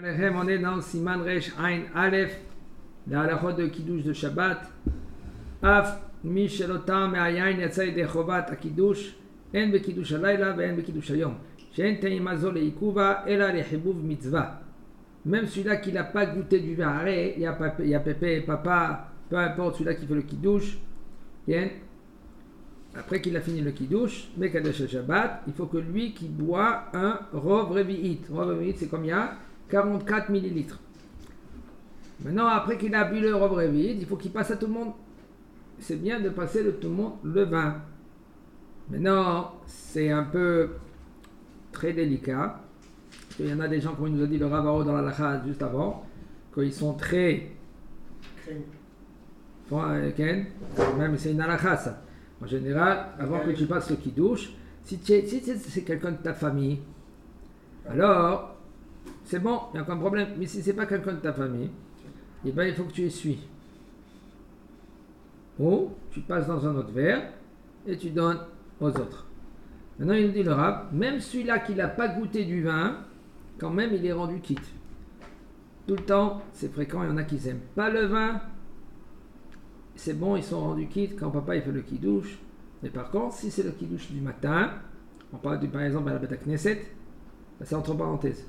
On est dans Siman Resh Ain Aleph, la halachot de Kiddush de Shabbat. Af mi shelotam me'ayayin yatzai de chovat akidush, en bekiddush halayla ve'en bekiddush hayom. She'en te'imazo le'ikuva ela le'chibuv mitzvah. Même celui-là qui n'a pas goûté du vin, il y a pépé et papa, peu importe celui-là qui fait le Kiddush. Après qu'il a fini le Kiddush, Mekadesh Shabbat, il faut que lui qui boit un Rov Revi'it. Rov Revi'it, c'est combien? 44 millilitres. Maintenant, après qu'il a bu le Rov Revi'it, il faut qu'il passe à tout le monde. C'est bien de passer de tout le monde le vin. Maintenant, c'est un peu très délicat. Il y en a des gens, comme il nous a dit le Ravaro dans la Lacha juste avant, qu'ils sont très... Même c'est une halakha ça. En général, avant que tu passes le Kiddush, si c'est quelqu'un de ta famille, alors c'est bon, il n'y a aucun problème. Mais si c'est pas quelqu'un de ta famille, eh ben, il faut que tu essuies. Ou tu passes dans un autre verre et tu donnes aux autres. Maintenant, il nous dit le Rav, même celui-là qui n'a pas goûté du vin, quand même, il est rendu quitte. Tout le temps, c'est fréquent, il y en a qui n'aiment pas le vin. C'est bon, ils sont rendus quittes quand papa il fait le kiddush. Mais par contre, si c'est le kiddush du matin, on parle par exemple à la Beth Knesset, c'est entre parenthèses.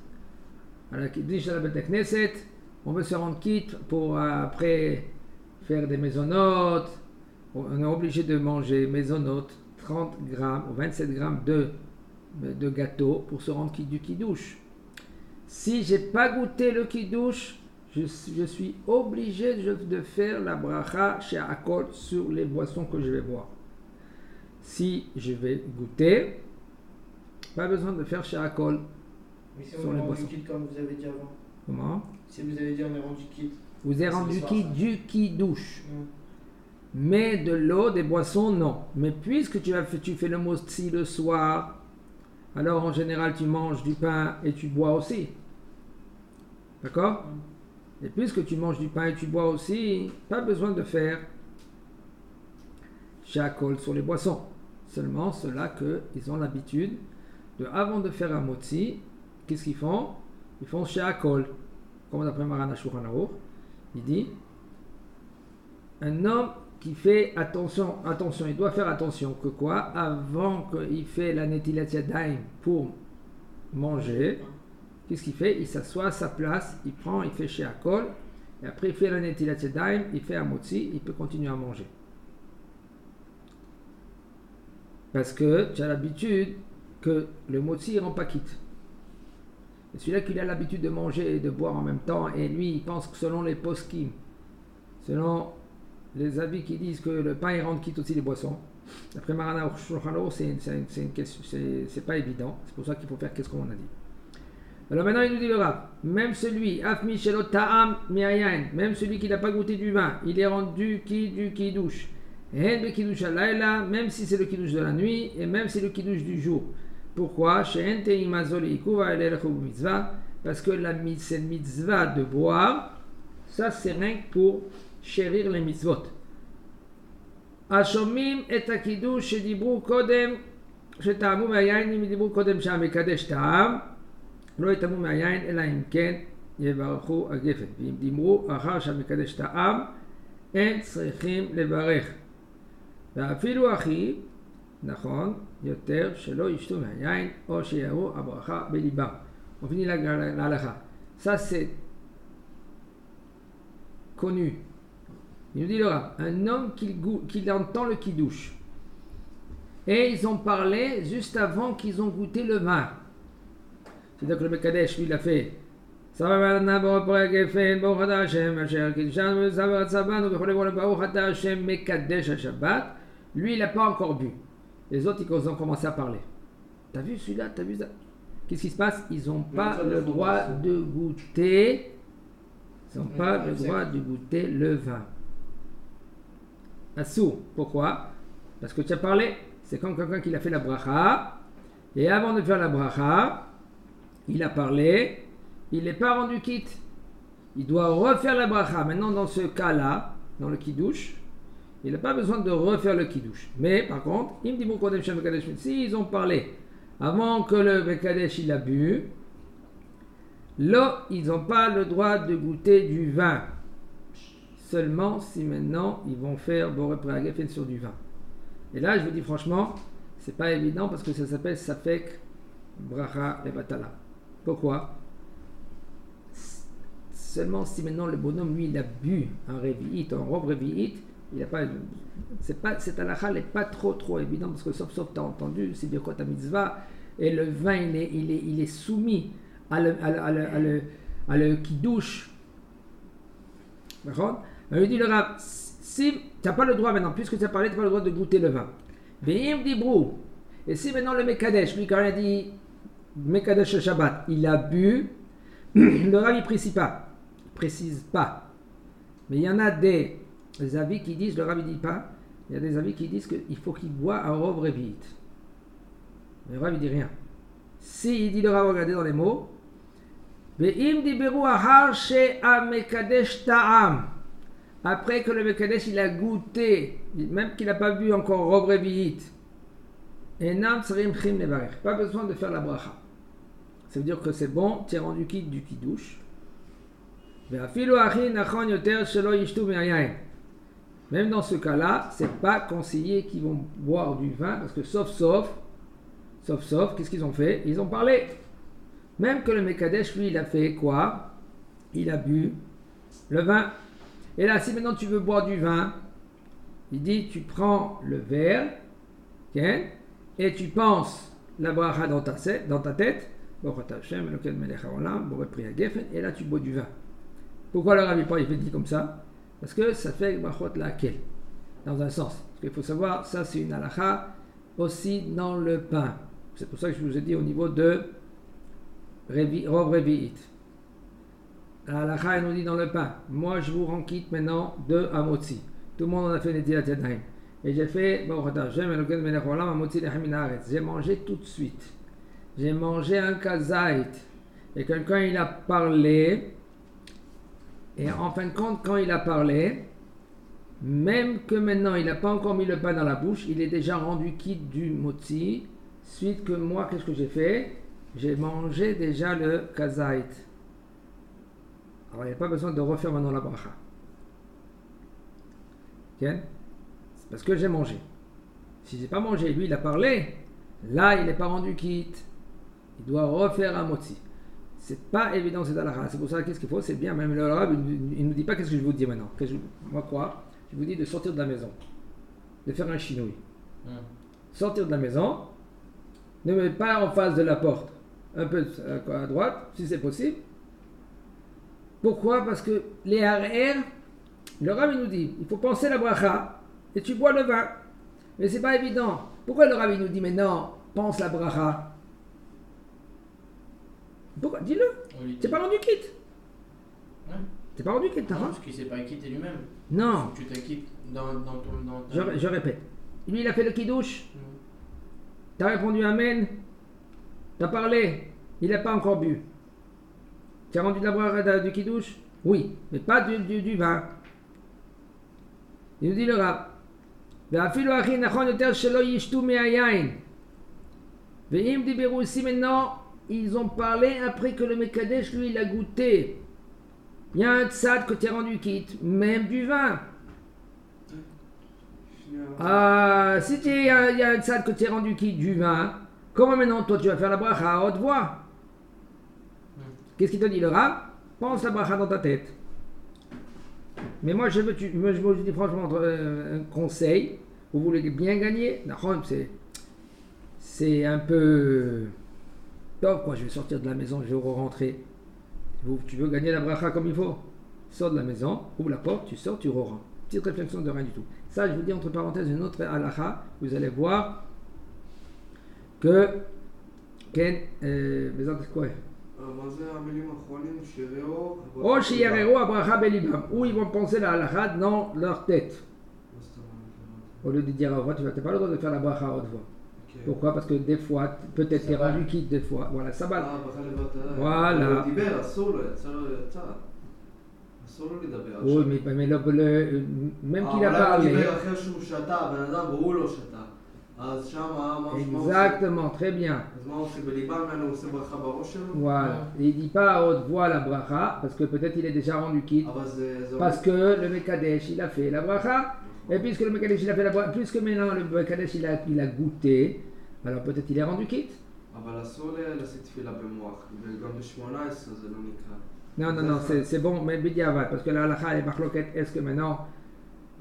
À la kiddush de la Beth Knesset, on veut se rendre quitte pour après faire des maisonnotes. On est obligé de manger maisonnotes, 30 grammes ou 27 grammes de gâteau pour se rendre quitte du kiddush. Si j'ai pas goûté le kiddush, je suis obligé de faire la bracha chez Akol sur les boissons que je vais boire. Si je vais goûter, pas besoin de faire chez Akol sur les boissons. Quitte comme vous avez dit avant. Comment? Si vous avez dit on est rendu quitte. Vous êtes rendu quitte du kiddush. Mais de l'eau, des boissons, non. Mais puisque tu fais le motzi le soir, alors en général tu manges du pain et tu bois aussi. D'accord? Et puisque tu manges du pain et tu bois aussi, pas besoin de faire shakol sur les boissons. Seulement ceux-là qu'ils ont l'habitude de, avant de faire un motzi, qu'est-ce qu'ils font? Ils font shakol. Comme d'après Marana Shulchan Aruch, il dit un homme qui fait attention, il doit faire attention que quoi? Avant qu'il fait la netilat yadayim pour manger, qu'est-ce qu'il fait? Il s'assoit à sa place, il fait chez Akol, et après il fait la netilat yadayim, il fait un motzi, il peut continuer à manger. Parce que tu as l'habitude que le motzi ne rend pas quitte. Et celui-là qui a l'habitude de manger et de boire en même temps, et lui il pense que selon les poskim, selon les avis qui disent que le pain il rend quitte aussi les boissons, d'après Marana Shulchan Aruch, c'est une question, c'est pas évident, c'est pour ça qu'il faut faire qu'est-ce qu'on a dit. Alors maintenant il nous dit le Rav, même celui, Afmi Shelo Ta'am Mi'ayayin, même celui qui n'a pas goûté du vin, il est rendu du kiddush. Hen be kiddush halayla, même si c'est le kiddush de la nuit, et même si c'est le kiddush du jour. Pourquoi? She'en te'imazo le'ikuva ele lechuv mitzvah, parce que c'est le mitzvah de boire, ça c'est rien que pour chérir les mitzvot. Ashomim et akiddush shedibru kodem, sheta'amu me'ayayin im dibru kodem she'amekadesh ta'am, לא יטמאו מהיין אלא אם כן יברכו הגפן, ואם דימרו אחר שהמקדש טעם אין צריכים לברך, ואפילו אחי נכון יותר שלא ישתו מהיין או שיראו הברכה בליבם. On finit la halakha. Ça c'est connu. Il nous dit le Rav, un homme qui entend le kiddush et ils ont parlé juste avant qu'ils ont goûté le vin. C'est-à-dire que le Mekadesh, lui, il a fait lui, il n'a pas encore bu. Les autres, ils ont commencé à parler. T'as vu celui-là? T'as vu ça? Qu'est-ce qui se passe? Ils n'ont pas le droit de goûter. Ils n'ont pas le droit de goûter le vin. Assou. Pourquoi? Parce que tu as parlé. C'est comme quelqu'un qui a fait la bracha. Et avant de faire la bracha, il a parlé, il n'est pas rendu quitte. Il doit refaire la bracha. Maintenant, dans ce cas-là, dans le kiddush, il n'a pas besoin de refaire le kiddush. Mais par contre, si ils ont parlé avant que le Mekadesh il a bu, Là, ils n'ont pas le droit de goûter du vin. Seulement si maintenant ils vont faire Boré Préagafen sur du vin. Et là, je vous dis franchement, c'est pas évident parce que ça s'appelle Safek Bracha Levatala. Pourquoi? Seulement si maintenant le bonhomme, lui, il a bu un révi'it, un robe révi'it, il a pas. Cette halakha n'est pas trop évident parce que sauf tu as entendu, c'est bien quoi ta mitzvah, et le vin, il est soumis à le kiddush. D'accord? On lui dit le Rav, si tu n'as pas le droit maintenant, puisque tu as parlé, tu n'as pas le droit de goûter le vin. Ve'im dibrou. Et si maintenant le Mekadesh, lui quand il a dit Mekadesh Shabbat, il a bu, le Rav il précise pas. Mais il y en a des avis qui disent, le Rav il dit pas, il y a des avis qui disent qu'il faut qu'il boit un robe révite. Mais le Rav il dit rien. Si il dit le Rav, regardez dans les mots, Ve'im dibrou ahar she'a Mekadesh ta'am. Après que le Mekadesh il a goûté, même qu'il n'a pas bu encore robe révite, pas besoin de faire la bracha. Ça veut dire que c'est bon, tu es rendu quitte du kiddush. Même dans ce cas-là, c'est pas conseillé qu'ils vont boire du vin, parce que sauf, qu'est-ce qu'ils ont fait? Ils ont parlé. Même que le Mekadesh, lui, il a fait quoi? Il a bu le vin. Et là, si maintenant tu veux boire du vin, il dit, tu prends le verre, okay, et tu penses la bracha dans ta tête, et là tu bois du vin. Pourquoi le Rav il dit comme ça? Parce que ça fait brachot laquelle, dans un sens. Parce qu'il faut savoir, ça c'est une halakha aussi dans le pain. C'est pour ça que je vous ai dit au niveau de robe révi'it. La halakha elle nous dit dans le pain, moi je vous rends quitte maintenant de Hamotzi. Tout le monde en a fait Netilat Yadayim. Et j'ai fait, j'ai mangé tout de suite. J'ai mangé un kazait. Et quelqu'un il a parlé. Et en fin de compte, quand il a parlé, même que maintenant il n'a pas encore mis le pain dans la bouche, il est déjà rendu quitte du motzi. Suite que moi, qu'est-ce que j'ai fait? J'ai mangé déjà le kazait. Alors il n'y a pas besoin de refaire maintenant la bracha. Okay? C'est parce que j'ai mangé. Si j'ai pas mangé, lui il a parlé, là il n'est pas rendu quitte. Il doit refaire un motzi. C'est pas évident cette halakha. C'est pour ça qu'est-ce qu'il faut? C'est bien, même le Rav il ne nous dit pas qu'est-ce que je vous dis maintenant. Moi quoi? Je vous dis de sortir de la maison, de faire un chinouille. Sortir de la maison, ne me mets pas en face de la porte, un peu à droite, si c'est possible. Pourquoi? Parce que les RR, le Rav il nous dit, il faut penser la bracha et tu bois le vin. Mais c'est pas évident. Pourquoi le Rav il nous dit maintenant, pense la bracha? Pourquoi? Dis-le. T'es pas rendu quitte. Ouais. T'es pas rendu quitte, t'as Parce qu'il s'est pas quitté lui-même. Non. Tu t'acquittes dans ton. Je répète. Lui il a fait le kiddush. T'as répondu amen. T'as parlé. Il n'a pas encore bu. Tu as rendu la bracha du kiddush? Oui, mais pas du vin. Il nous dit le Rav. Si maintenant ils ont parlé après que le Mekadesh lui il a goûté, il y a un tzad que tu es rendu quitte, même du vin. Si il y a un tzad que tu es rendu quitte du vin, comment maintenant toi tu vas faire la bracha à haute voix? Qu'est-ce qu'il te dit le Rav? Pense la bracha dans ta tête. Mais moi je vous dis franchement un conseil, vous voulez bien gagner, c'est un peu top quoi, je vais sortir de la maison, je vais rentrer. Tu veux gagner la bracha comme il faut, sors de la maison, ouvre la porte, tu sors, tu rentres. Petite réflexion de rien du tout. Ça je vous dis entre parenthèses une autre halakha, vous allez voir que quoi? Ou ils vont penser la halakha dans leur tête. Au lieu de dire à haute voix, tu n'as pas le droit de faire la bracha à haute voix. Okay. Pourquoi? Parce que des fois, peut-être tu es rendu quitte des fois. Voilà, ça va. Voilà. Oui, mais même qu'il a parlé. אז שמה, מה Exactement, très bien. אז מה עושה בליבם? הוא עושה ברכה בראש שלו? Voilà. Il dit pas à haute voix la bracha, parce que peut-être il est déjà rendu quitte. אבל זה... Parce que le Mekadesh, il a fait la bracha. Et puisque le Mekadesh, il a fait la bracha, puisque maintenant le Mekadesh, il a goûté, alors peut-être il est rendu quitte. אבל אסור לעשות תפילה במוח, וגם ב-18 זה לא נקרא. Non, non, non, c'est bon, mais Bidiavad, parce que la halakha est marloquette, est-ce que maintenant,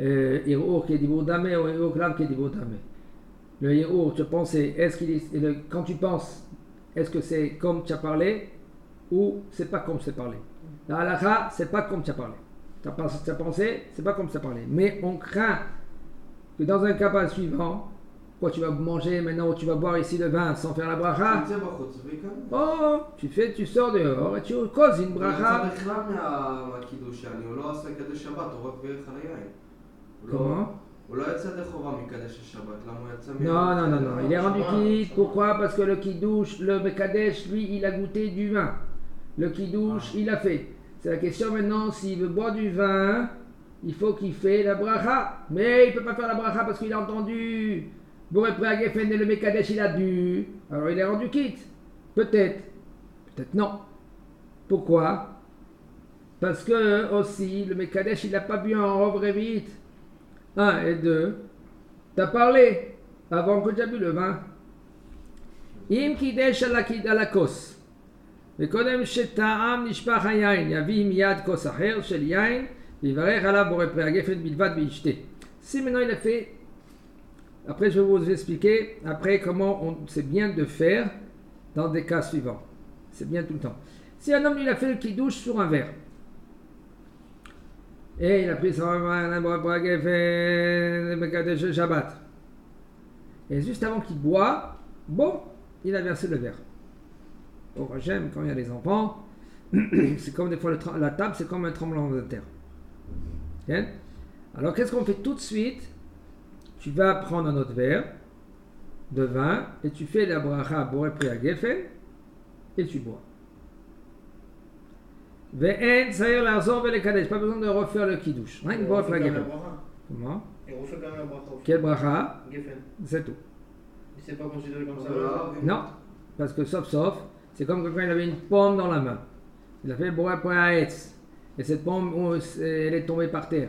Ir'ur qui est Dibour Damé ou Ir'ur Klav qui est Dibour Damé. Le Ir'ur, tu pensais, est-ce qu'il est, quand tu penses, est-ce que c'est comme tu as parlé ou c'est pas comme tu as parlé. La halakha, c'est pas comme tu as parlé. Tu as pensé, c'est pas comme tu as parlé. Mais on craint que dans un cas suivant, quoi, tu vas manger maintenant ou tu vas boire ici le vin sans faire la bracha. זה בחוץ, בעיקר. Oh, tu sors dehors et tu causes une הוא bracha. יצא בכלל מהקידוש, הוא לא עשה קדש שבת, הוא רק בירך על היין. Comment? הוא לא יצא ידי חובה מקדש השבת, lama הוא יצא... Non, non, non, non, il est rendu quitte. Pourquoi? Parce que le kiddush, le Mekadesh, lui, il a goûté du vin. Le kiddush, il a fait. C'est la question maintenant, s'il veut boire du vin, il faut qu'il fait la bracha. Mais il ne peut pas faire la bracha parce qu'il a entendu Boré Préagefen et le Mekadesh, il a bu. Alors il est rendu quitte. Peut-être. Peut-être non. Pourquoi? Parce que aussi, le Mekadesh, il n'a pas bu en robe vite. 1 et 2. Tu as parlé avant que tu aies bu le vin. Im kidesh à la kos. וקודם שטעם נשפך היין, יביא מיד כוס אחר של יין, ויברך עליו בורא פרי הגפן בלבד וישתה. Si maintenant il a fait, après je vais vous expliquer, après comment c'est bien de faire dans des cas suivants. C'est bien tout le temps. Si un homme il a fait le kidouche sur un verre, et il a pris son bורא פרי הגפן, מקדש שבת, et juste avant qu'il boit, bon, il a versé le verre. Au Hachem, quand il y a les enfants, c'est comme des fois la table, c'est comme un tremblement de terre. Okay? Alors qu'est-ce qu'on fait tout de suite? Tu vas prendre un autre verre de vin et tu fais la bracha boré priya gefen et tu bois. Ve'en saïr l'arzor ve'lekadesh, pas besoin de refaire le kiddush. Rien que boré priya gefen. Comment? Et on fait quand même la bracha. Quelle bracha? Geffen. C'est tout. C'est pas considéré comme ça. Non, parce que sauf, c'est comme quand il avait une pomme dans la main. Il a fait boré priya etz. Et cette pomme, elle est tombée par terre.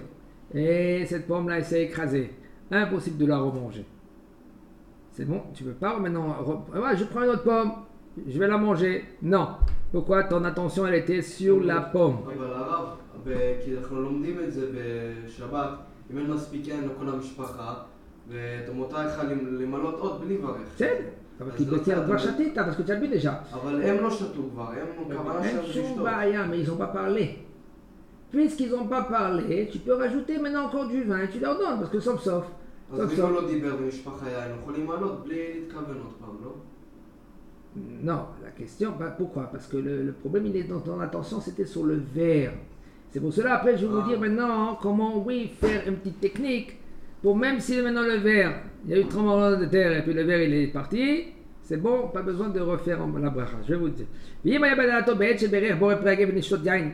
Et cette pomme-là, elle s'est écrasée. Impossible de la remanger. C'est bon, tu peux pas maintenant. Je prends une autre pomme, je vais la manger. Non. Pourquoi? Ton attention, elle était sur la pomme. אבל הרב, כי אנחנו לומדים את זה בשבת, אם אין מספיק יין לכל המשפחה, ותמותייך למלות עוד בלי לברך. בסדר. אבל כי כבר שתית, parce que tu as bu déjà. אבל הם לא שתו כבר, הם כוונה אין שלהם שום לשתות. בעיה, mais ils n'ont pas parlé. Puisqu'ils n'ont pas parlé, tu peux rajouter maintenant encore du vin et tu leur donnes, parce que sauf. אז אם הוא לא דיבר במשפחה יין, הם יכולים לעלות בלי להתכוון עוד פעם, לא? Non, la question, pourquoi? Parce que le problème, il est dans ton attention, c'était sur le verre. C'est pour cela, après, je vais vous dire maintenant comment, oui, faire une petite technique pour même si maintenant le verre, il y a eu tremblement de terre et puis le verre, il est parti, c'est bon, pas besoin de refaire la bracha. Je vais vous dire.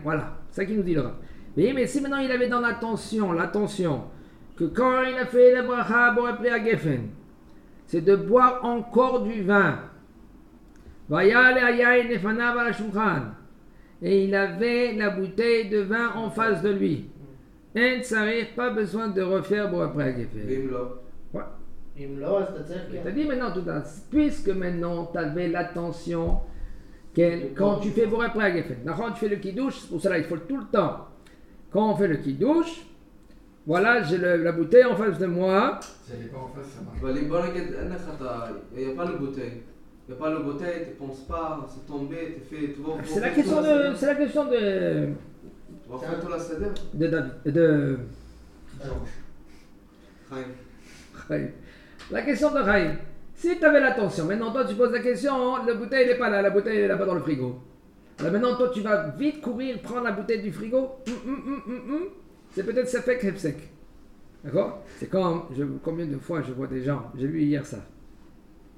Voilà, c'est ça qui nous dit le rab. Mais si maintenant il avait dans l'attention, que quand il a fait la bracha, c'est de boire encore du vin. Et il avait la bouteille de vin en face de lui. Pas besoin de refaire pour après ואם לא? אם לא, אז אתה צריך... Tu as dit maintenant tout à l'heure, puisque maintenant tu avais l'attention quand tu fais pour après Geffen. Quand tu fais le kiddush, pour cela il faut tout le temps. Quand on fait le kiddush, voilà, j'ai la bouteille en face de moi. Si elle n'est pas en face, ça marche. אבל אם בוא נגיד, אין לך את ה... יהיה pas le bouteille. Il n'y a pas le bouteille, tu ne penses pas, c'est tombé, tu fais... C'est la question de... Tu vas faire tout la seder? de David. Chaim. Chaim. La question de Chaim. Si tu avais l'attention, maintenant toi tu poses la question, la bouteille n'est pas là, la bouteille elle n'est pas dans le frigo. Alors maintenant toi tu vas vite courir, prendre la bouteille du frigo. C'est peut-être ça fait sec. D'accord? C'est comme, combien de fois je vois des gens, j'ai vu hier ça.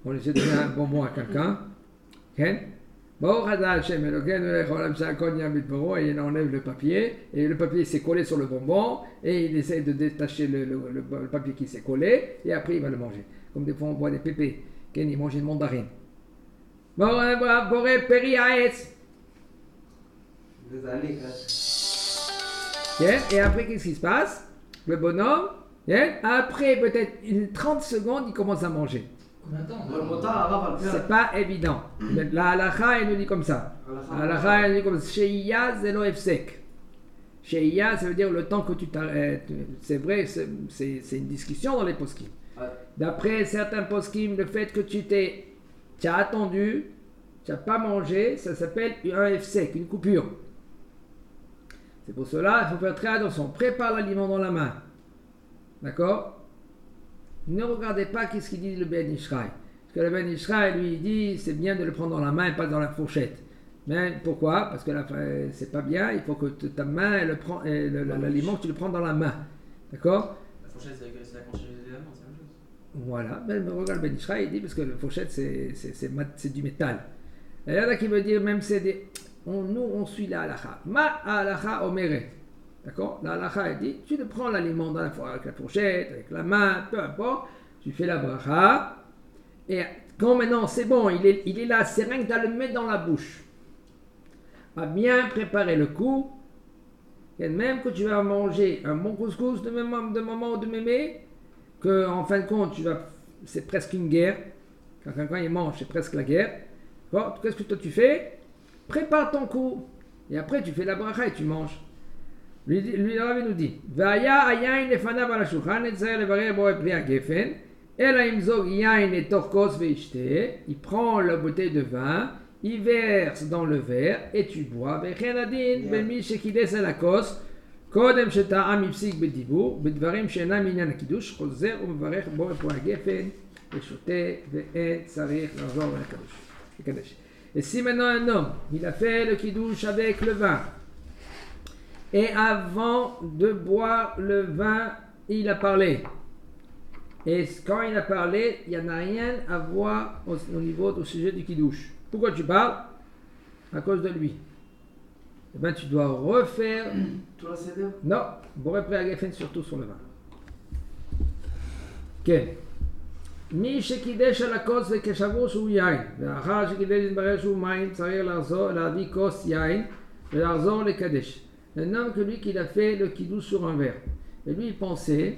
On essaie de donner un bonbon à quelqu'un. Ken? Bon, Hashem, et il enlève le papier, et le papier s'est collé sur le bonbon, et il essaie de détacher le papier qui s'est collé, et après il va le manger. comme des fois on boit des pépés. Ken, il mange une mandarine. Boré Peri Aetz. des années, Et après, qu'est-ce qui se passe? Le bonhomme, après peut-être 30 secondes, il commence à manger. Combien de temps? Le motard arabe al C'est pas évident. La halakha, elle nous dit comme ça. La halakha, elle nous dit comme ça. Sheiya zelo efsek. Sheiya, ça veut dire le temps que tu t'arrêtes. C'est vrai, c'est une discussion dans les poskim. Ouais. D'après certains poskim, le fait que tu as attendu, tu n'as pas mangé, ça s'appelle un efsek, une coupure. C'est pour cela, il faut faire très attention. Prépare l'aliment dans la main. D'accord? Ne regardez pas qu'est-ce qu'il dit le Ben Ishraï. Parce que le Ben Ishraï, lui, il dit c'est bien de le prendre dans la main et pas dans la fourchette. Mais pourquoi? Parce que c'est pas bien, il faut que ta main, l'aliment, tu le prends dans la main. D'accord? La fourchette, c'est la conchée des aliments, c'est la même chose. Voilà. Mais regarde le Ben Ishraï, il dit parce que la fourchette, c'est du métal. Et là, qui veut dire même c'est des. Nous, on suit la halakha. Ma halakha omere. D'accord? La halakha, elle dit, tu te prends l'aliment dans avec la fourchette, avec la main, peu importe, tu fais la bracha, et quand maintenant c'est bon, il est là, c'est rien que tu as le mettre dans la bouche. À bien préparer le coup, et même que tu vas manger un bon couscous de maman ou de mémé, que en fin de compte, c'est presque une guerre. Quand quelqu'un il mange, c'est presque la guerre. Bon, qu'est-ce que toi tu fais? Prépare ton coup, et après tu fais la bracha et tu manges. Lui, le Rabbi nous dit, Vaya ayayin lefanav al hashulchan, etzareh levarer boré pri hagefen, ela imzog yain et torkos veishte, il prend la bouteille de vin, il verse dans le verre et tu bois. Vechen adin ben mi shekides al hakos, kodem sheta'am yipsik bedibour, bedvarim she'enam minyan hakidush, chozer umevarech boré pri hagefen, veshote ve'en tzarich לחזור לקדש. Et si maintenant un homme, il a fait le kiddush avec le vin, et avant de boire le vin, il a parlé. Et quand il a parlé, il n'y en a rien à voir au sujet du kiddush. Pourquoi tu parles? À cause de lui. Eh bien, tu dois refaire. Tout la céder? Non, Boré Pri Hagefen surtout sur le vin. Ok. מי שקידש על הכוס וכשבור שהוא יין, ואחר שקידש התברר שהוא מים, צריך להביא כוס יין ולחזור לקדש. Un homme que lui qu'il a fait le kiddush sur un verre. Et lui il pensait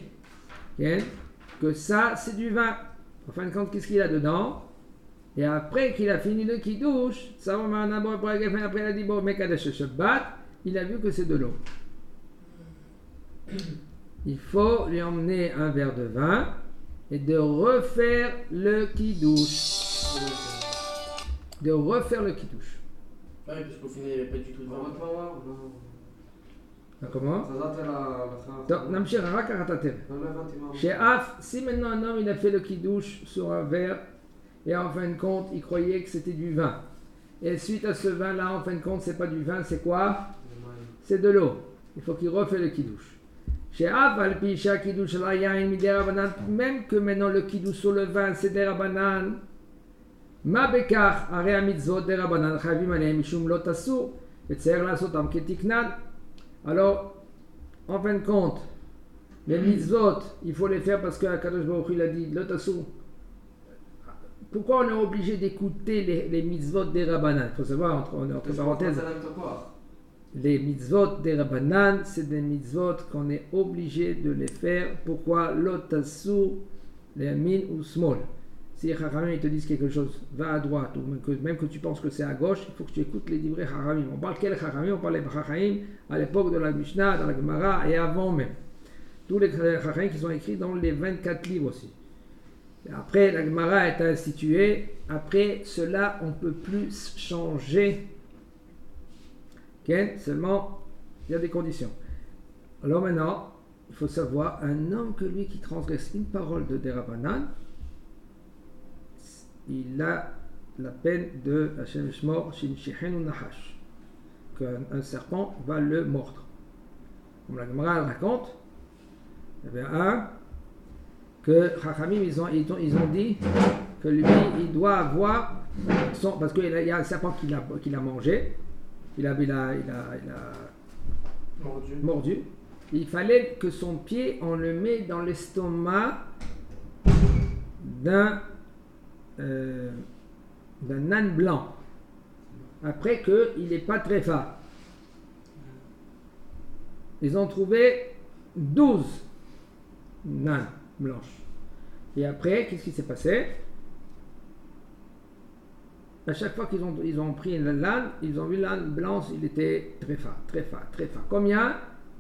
que ça c'est du vin. En fin de compte, qu'est-ce qu'il a dedans? Et après qu'il a fini le kiddush, ça va après il a dit bon, Mekadesh Shabbat, il a vu que c'est de l'eau. Il faut lui emmener un verre de vin et de refaire le kiddush. De refaire le kiddush. Ah oui, parce qu'au final, il n'y avait pas du tout de vin. comment? חזרתי להלכה. טוב, נמשיך, רק ככה תתן. לא הבנתי מה. שאף, si maintenant un homme il a fait le kiddush sur un verre et en fin de compte il croyait que c'était du vin. Et suite à ce vin là, en fin de compte c'est pas du vin, c'est quoi? C'est de l'eau. Il faut qu'il refait le kiddush. שאף על פי שהקידוש של היין מדי רבנן, même que maintenant le kiddush sur le vin c'est des רבנן, מה בכך? הרי המצוות די רבנן חייבים עליהם משום לא תסור וצריך לעשותם כתקנן. Alors, en fin de compte, les mitzvot, il faut les faire parce que Kadosh Baruch Hu il a dit le tassou. Pourquoi on est obligé d'écouter les mitzvot des Rabbanan? Il faut savoir, entre parenthèses, les mitzvot des Rabbanan, c'est des mitzvot qu'on est obligé de les faire. Pourquoi? Le tassou, les yamin ou small. Si les Chachamim ils te disent quelque chose, va à droite, ou même que tu penses que c'est à gauche, il faut que tu écoutes les livrets Chachamim. On parle quel Chachamim? On parle des Chachamim à l'époque de la Mishnah, dans la Gemara et avant même. Tous les Chachamim qui sont écrits dans les 24 livres aussi. Et après, la Gemara est instituée. Après cela, on ne peut plus changer. Okay? Seulement, il y a des conditions. Alors maintenant, il faut savoir, un homme que lui qui transgresse une parole de Derabanan, il a la peine de Hashem Shmor Shin Shichen ou Nahash, qu'un serpent va le mordre. Comme la Gemara raconte, il y avait un que Chachamim ils ont dit que lui il doit avoir parce qu'il y a un serpent qui l'a mangé, il a mordu. Il fallait que son pied on le met dans l'estomac d'un nan blanc, après qu'il n'est pas tréfa. Ils ont trouvé 12 nains blanches. Et après, qu'est-ce qui s'est passé? À chaque fois qu'ils ont pris l'âne, ils ont vu l'âne blanc, il était tréfa. Combien?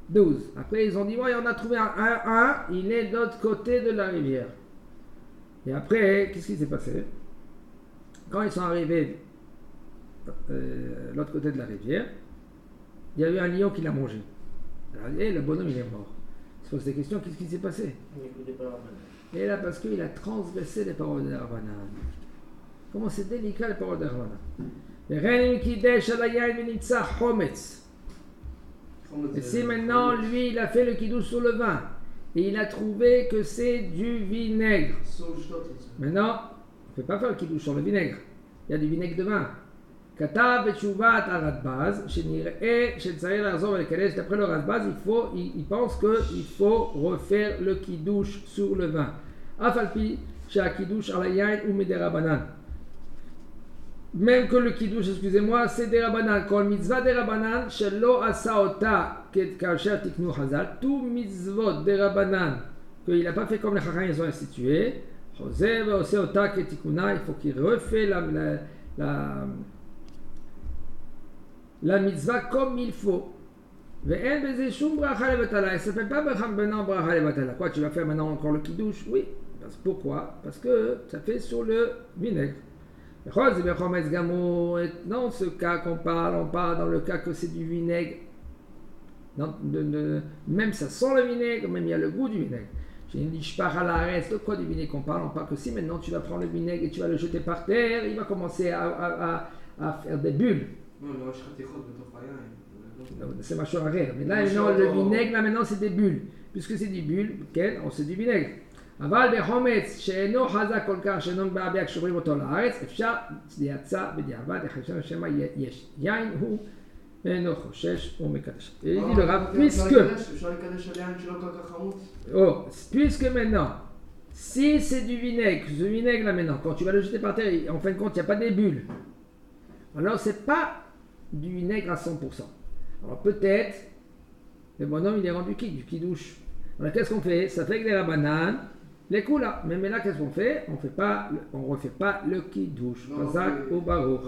12. Après, ils ont dit, ouais, on a trouvé un, il est de l'autre côté de la rivière. Et après, qu'est-ce qui s'est passé? Quand ils sont arrivés de l'autre côté de la rivière, il y a eu un lion qui l'a mangé. Alors, et le bonhomme, il est mort. Il se pose des questions, qu'est-ce qui s'est passé? Et là, parce qu'il a transgressé les paroles de Rabbanan. Comment c'est délicat les paroles de Rabbanan. Et si maintenant, lui, il a fait le kidouche sur le vin, et il a trouvé que c'est du vinaigre. Maintenant, on ne peut pas faire le kidouche sur le vinaigre. Il y a du vinaigre de vin. Katav et Shuvat à Radbaz, d'après le Radbaz, il pense qu'il faut refaire le kidouche sur le vin. Afalpi, chez kidouche à la yain ou mederabanan. Même que le kidouche, excusez-moi, c'est des rabanan. Kol mitzvah des rabanan, shelo asaota kasher tiknu hazal. Tout mitzvot des rabanan qu'il n'a pas fait comme les chachamim ils ont institué. José va aussi ota ketikuna. Il faut qu'il refait la mitzvah comme il faut. Ve'en beze shum bracha levatala. Et ça ne fait pas maintenant bracha levatala. Quoi, tu vas faire maintenant encore le kidouche? Oui. Pourquoi? Parce que ça fait sur le vinaigre. Dans ce cas qu'on parle, on parle dans le cas que c'est du vinaigre. Même ça sent le vinaigre, même il y a le goût du vinaigre. J'ai dit, je pars à l'arrêt, de quoi du vinaigre qu'on parle? On parle que si maintenant tu vas prendre le vinaigre et tu vas le jeter par terre, il va commencer à faire des bulles. C'est ma chose à rire. Mais là, maintenant, le vinaigre, là maintenant c'est des bulles. Puisque c'est des bulles, c'est du vinaigre. אבל בחומץ שאינו חזק כל כך שאינו מבעבע כששוברים אותו לארץ אפשר יצא בדיעבד יחשב שמא יש יין הוא ואינו חושש ומקדש. Il dit le Rav, puisque maintenant si c'est du vinaigre, ce vinaigre là maintenant quand tu vas le jeter par terre en fin de compte il n'y a pas des bulles, alors c'est pas du vinaigre à 100%. Alors peut-être le bonhomme il est rendu du kidouche. Alors qu'est-ce qu'on fait? Ça fait que des bananes. Les coups là, mais là qu'est-ce qu'on fait? On refait pas le kidouche. Razak ou baruch.